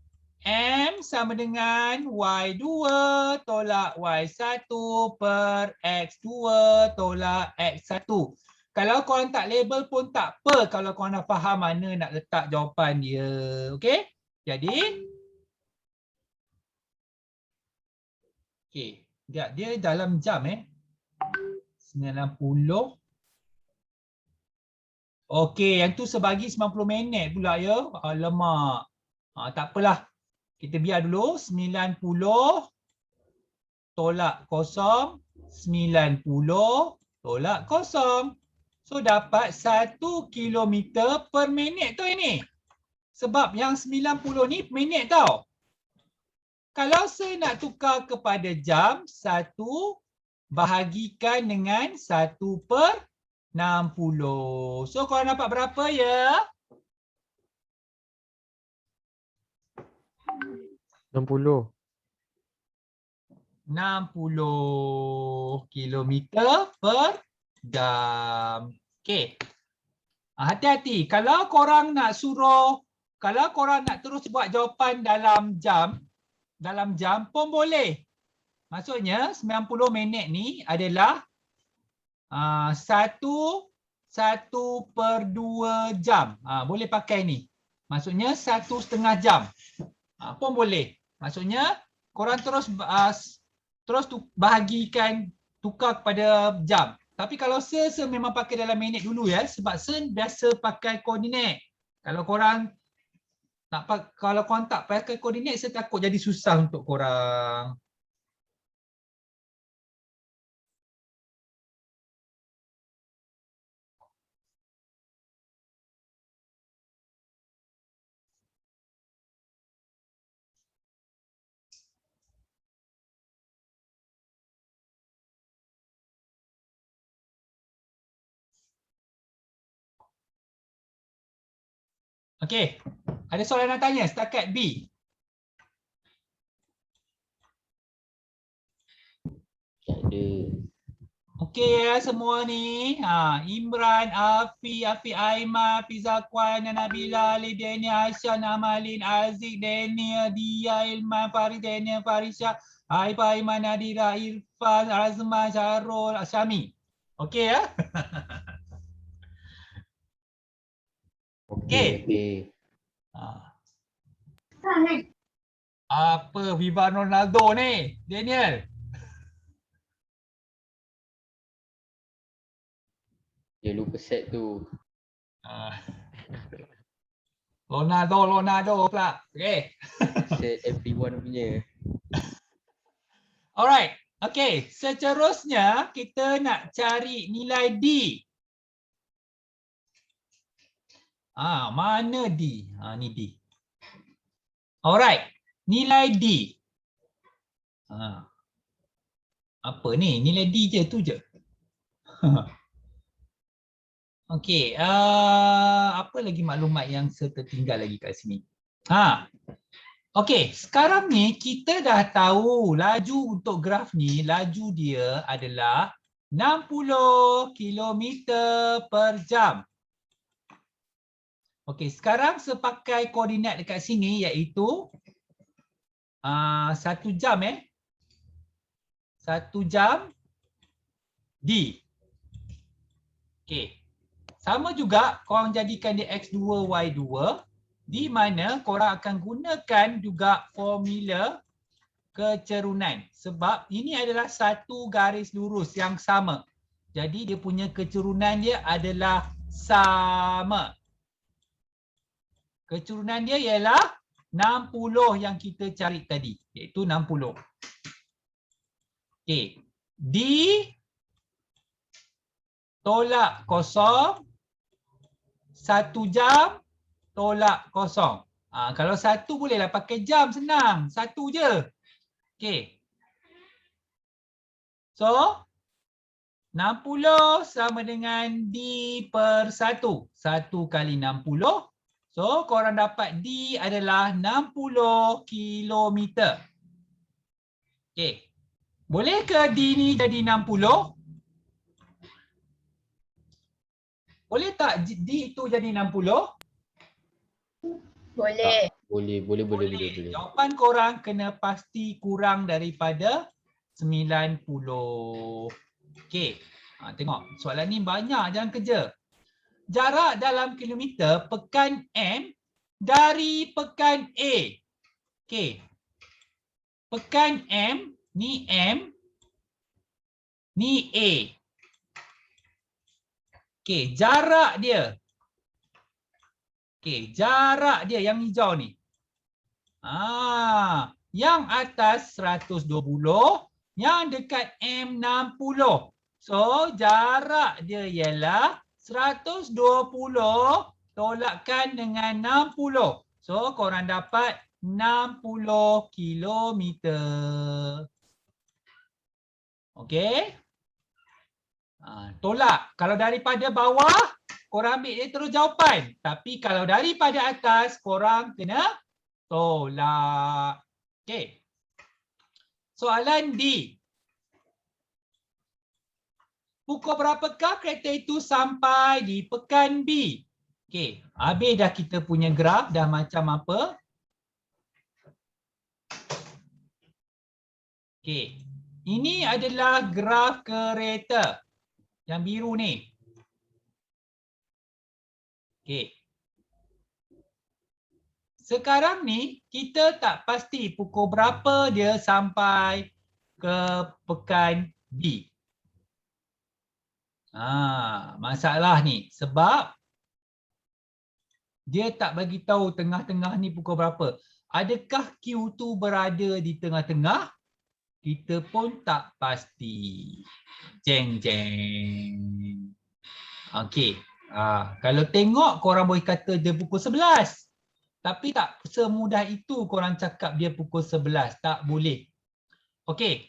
M sama dengan Y2 tolak Y1 per X2 tolak X1. Kalau korang tak label pun tak apa kalau korang dah faham mana nak letak jawapan dia. Okey? Jadi okey, dia dalam jam 90. Okey, yang tu sebagi 90 minit pula ya. Alamak. Tak apalah. Kita biar dulu 90 tolak kosong, 90 tolak kosong. So dapat 1 kilometer per minit tu ini. Sebab yang 90 ni minit tau. Kalau saya nak tukar kepada jam, 1 bahagikan dengan 1 per 60. So korang dapat berapa ya? 60 kilometer per jam. Okey. Hati-hati. Kalau korang nak terus buat jawapan dalam jam pun boleh. Maksudnya 90 minit ni adalah 1 per 2 jam. Boleh pakai ni. Maksudnya 1,5 jam. Pun boleh. Maksudnya korang terus bahagikan tukar kepada jam. Tapi kalau saya memang pakai dalam minit dulu ya, sebab saya biasa pakai koordinat. Kalau korang tak pakai koordinat, saya takut jadi susah untuk korang. Okey, ada soalan nak tanya setakat B? Tak ada. Okey ya semua ni. Imran, Afi Aiman, Afi Zakwan, Nabila, Ali, Daniel, Aisyah, Namalin, Aziz, Daniel, Dia, Ilman, Farid, Daniel, Farisha, Aifa, Aiman, Nadira, Irfan, Azman, Syarul, Syami. Okey ya? Okey. Apa Viva Ronaldo ni, Daniel? Dia lupa set tu. Ronaldo pula. Okey. Set everyone punya. Alright. Okey, seterusnya kita nak cari nilai D. Mana D? Ni D. Alright, nilai D. Apa ni? Nilai D je, tu je. Okey, apa lagi maklumat yang tertinggal lagi kat sini? Okey, sekarang ni kita dah tahu laju untuk graf ni, laju dia adalah 60 km per jam. Okey, sekarang sepakai koordinat dekat sini iaitu 1 jam 1 jam D. Okey. Sama juga korang jadikan dia X2, Y2 di mana korang akan gunakan juga formula kecerunan. Sebab ini adalah satu garis lurus yang sama. Jadi dia punya kecerunan dia adalah sama. Kecerunan dia ialah 60 yang kita cari tadi. Iaitu 60. Okey. D tolak kosong. 1 jam tolak kosong. Kalau 1 bolehlah pakai jam, senang. 1 je. Okey. So 60 sama dengan D per 1. 1 kali 60. So korang dapat D adalah 60 kilometer. Okey. Boleh ke D ni jadi 60? Boleh tak D itu jadi 60? Boleh. Boleh. Jawapan korang kena pasti kurang daripada 90. Okey. Tengok soalan ni banyak jangan kerja. Jarak dalam kilometer pekan M dari pekan A. Okey. Pekan M, ni A. Okey, jarak dia. Okey, jarak dia yang hijau ni. Yang atas 120, yang dekat M 60. So, jarak dia ialah 120 tolakkan dengan 60. So, korang dapat 60 kilometer. Okey? Tolak. Kalau daripada bawah, korang ambil dia terus jawapan. Tapi kalau daripada atas, korang kena tolak. Okey. Soalan D. Pukul berapakah kereta itu sampai di pekan B? Okey. Habis dah kita punya graf, dah macam apa? Okey. Ini adalah graf kereta. Yang biru ni. Okey. Sekarang ni kita tak pasti pukul berapa dia sampai ke pekan B. Masalah ni sebab dia tak bagi tahu tengah-tengah ni pukul berapa. Adakah Q tu berada di tengah-tengah? Kita pun tak pasti. Jeng jeng. Okey. Kalau tengok korang boleh kata dia pukul 11. Tapi tak semudah itu korang cakap dia pukul 11. Tak boleh. Okey.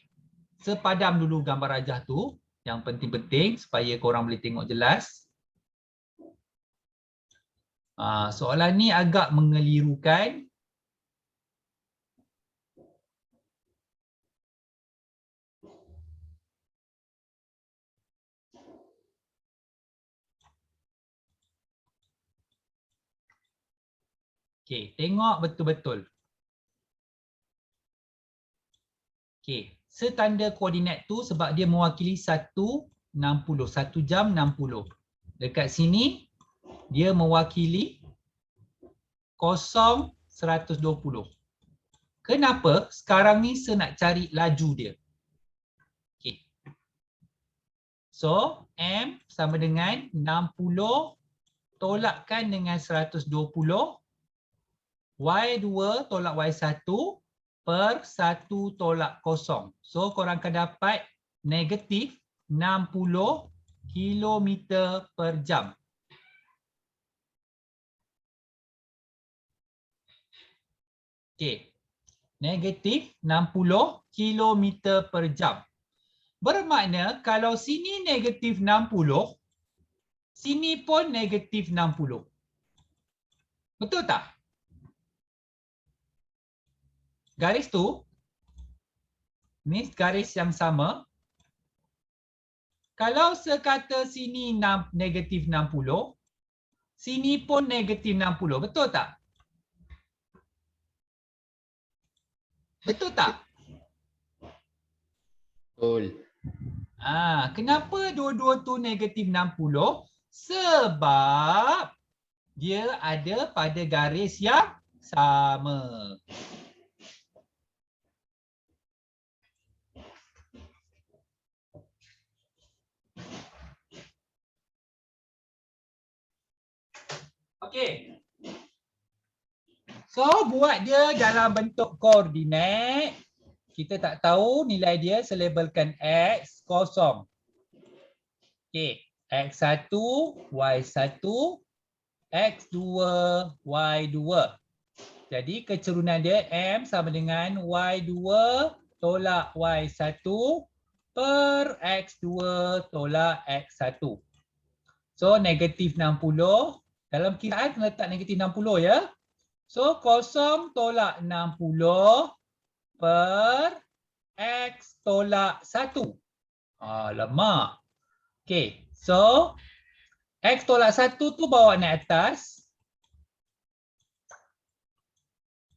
Sepadam dulu gambar rajah tu. Yang penting-penting supaya korang boleh tengok jelas. Soalan ni agak mengelirukan. Okey, tengok betul-betul. Okey, setanda koordinat tu sebab dia mewakili 1 jam 60. Dekat sini dia mewakili 0 120. Kenapa? Sekarang ni saya nak cari laju dia. Okey. So, M sama dengan 60 tolakkan dengan 120. Y2 tolak Y1 per 1 tolak 0. So korang akan dapat negatif 60 km per jam. Okey. Negatif 60 km per jam. Bermakna kalau sini negatif 60, sini pun negatif 60. Betul tak? Garis tu, ni garis yang sama. Kalau sekata sini negatif 60, sini pun negatif 60. Betul tak? Betul tak? Betul. Kenapa dua-dua tu negatif 60? Sebab dia ada pada garis yang sama. Okey. So buat dia dalam bentuk koordinat. Kita tak tahu nilai dia, selabelkan X kosong. Okey, X1, Y1, X2, Y2. Jadi kecerunan dia M sama dengan Y2 tolak Y1 per X2 tolak X1. So negatif 60. Dalam kiraan letak negatif 60 ya. So kosong tolak 60 per X tolak 1. Lemak. Okay, so X tolak 1 tu bawa naik atas.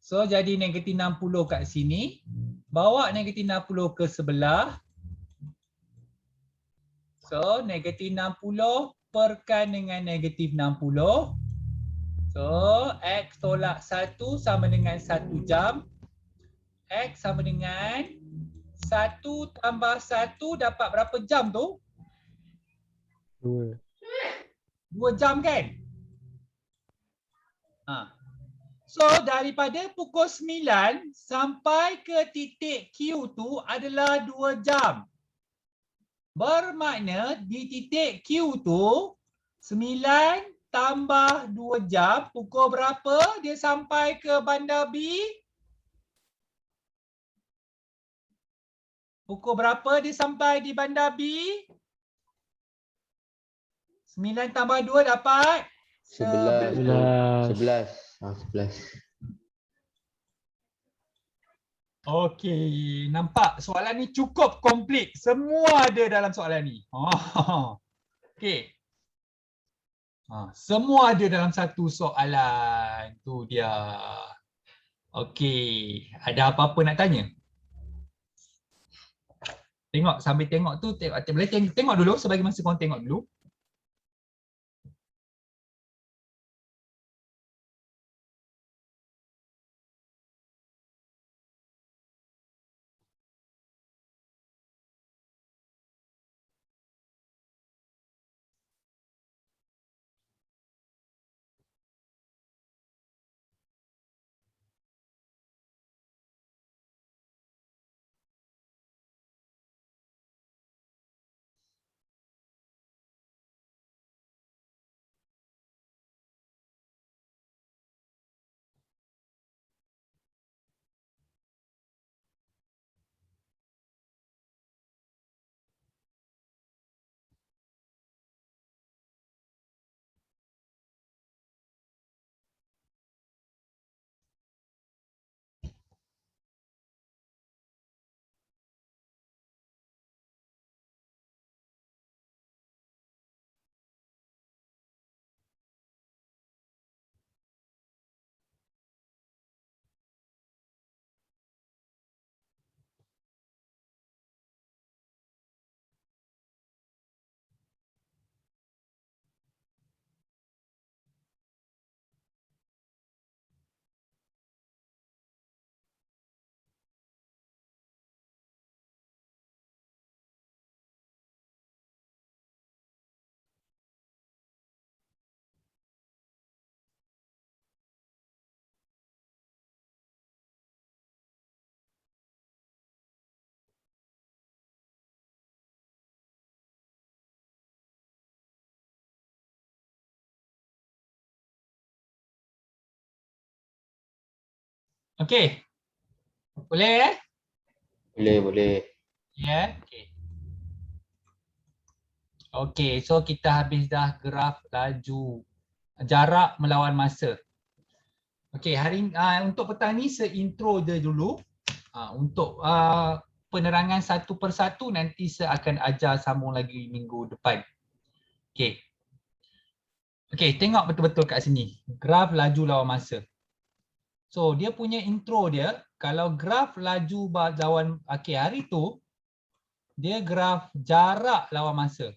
So jadi negatif 60 kat sini. Bawa negatif 60 ke sebelah. So negatif 60 perkan dengan negatif 60. So X tolak 1 sama dengan 1 jam. X sama dengan 1 tambah 1 dapat berapa jam tu? 2. 2 jam kan? So daripada pukul 9 sampai ke titik Q tu adalah 2 jam. Bermakna di titik Q tu 9 tambah 2 jam, pukul berapa dia sampai ke bandar B? Pukul berapa dia sampai di bandar B? 9 tambah 2 dapat 11. 11. Okey, nampak soalan ni cukup komplit. Semua ada dalam soalan ni. Okey. Semua ada dalam satu soalan. Tu dia. Okey, ada apa-apa nak tanya? Tengok, sambil tengok tu, boleh tengok dulu sebagi masa korang tengok dulu. Okey. Boleh Boleh. Ya, okey. Okey, so kita habis dah graf laju jarak melawan masa. Okey, untuk petang ni seintro je dulu. Untuk penerangan satu persatu nanti saya akan ajar sambung lagi minggu depan. Okey. Okey, tengok betul-betul kat sini. Graf laju lawan masa. So, dia punya intro dia, kalau graf laju lawan akhir hari tu, dia graf jarak lawan masa.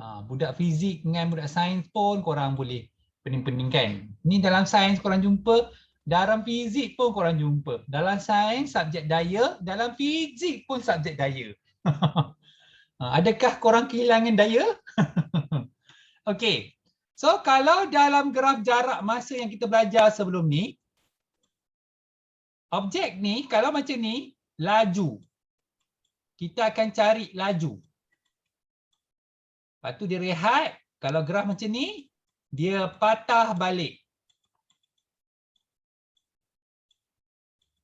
Budak fizik dengan budak sains pun korang boleh pening-peningkan. Ni dalam sains korang jumpa, dalam fizik pun korang jumpa. Dalam sains subjek daya, dalam fizik pun subjek daya. Adakah korang kehilangan daya? Okey. So kalau dalam graf jarak masa yang kita belajar sebelum ni, objek ni kalau macam ni, laju. Kita akan cari laju. Lepas tu dia rehat. Kalau graf macam ni, dia patah balik.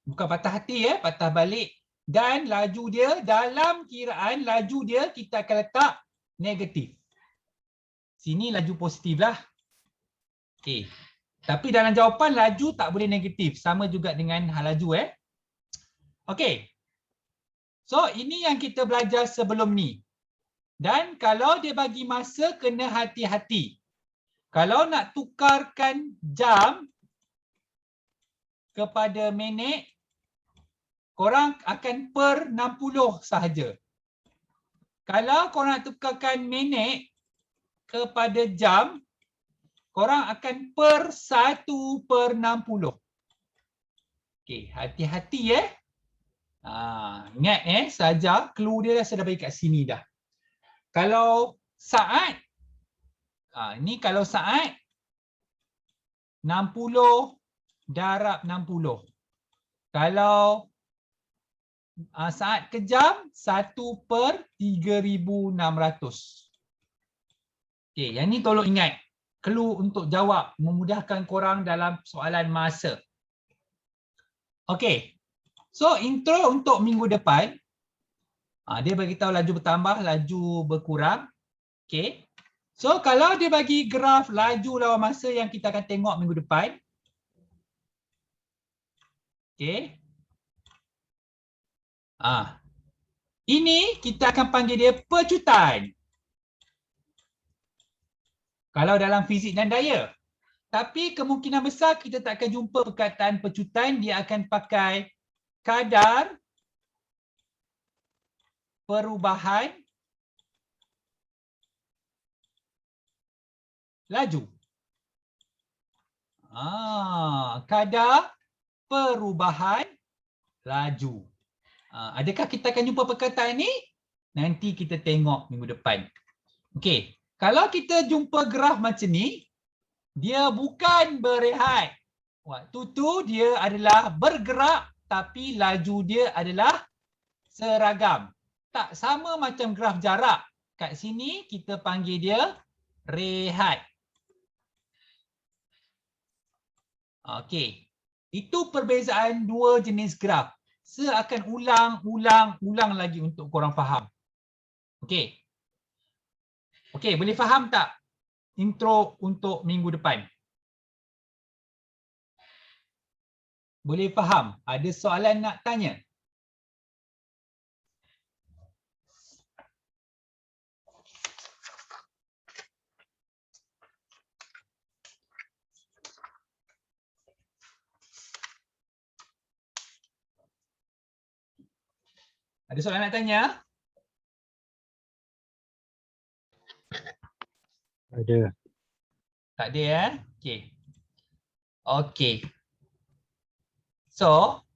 Bukan patah hati patah balik. Dan laju dia, dalam kiraan laju dia kita akan letak negatif. Sini laju positif lah. Okey. Tapi dalam jawapan laju tak boleh negatif. Sama juga dengan hal laju Okey. So ini yang kita belajar sebelum ni. Dan kalau dia bagi masa, kena hati-hati. Kalau nak tukarkan jam kepada minit, korang akan per 60 sahaja. Kalau korang nak tukarkan minit kepada jam, korang akan per 1/60. Okey, hati-hati ingat saja clue dia saya dah bagi kat sini dah. Kalau saat, ni kalau saat 60 darab 60. Kalau saat kejam 1/3600. Okey, yang ni tolong ingat. Clue untuk jawab, memudahkan korang dalam soalan masa. Okey. So intro untuk minggu depan. Dia bagi tahu laju bertambah, laju berkurang. Okey. So kalau dia bagi graf laju lawan masa yang kita akan tengok minggu depan. Okey. Ini kita akan panggil dia pecutan. Kalau dalam fizik dan daya. Tapi kemungkinan besar kita tak akan jumpa perkataan pecutan, dia akan pakai kadar perubahan laju. Kadar perubahan laju. Adakah kita akan jumpa perkataan ni? Nanti kita tengok minggu depan. Okey, kalau kita jumpa graf macam ni, dia bukan berehat. Waktu tu dia adalah bergerak tapi laju dia adalah seragam. Tak sama macam graf jarak. Kat sini kita panggil dia rehat. Okey. Itu perbezaan dua jenis graf. Saya akan ulang lagi untuk korang faham. Okey. Okey, boleh faham tak intro untuk minggu depan? Boleh faham? Ada soalan nak tanya? Ada soalan nak tanya? Ada. Tak ada Okey. Okey. So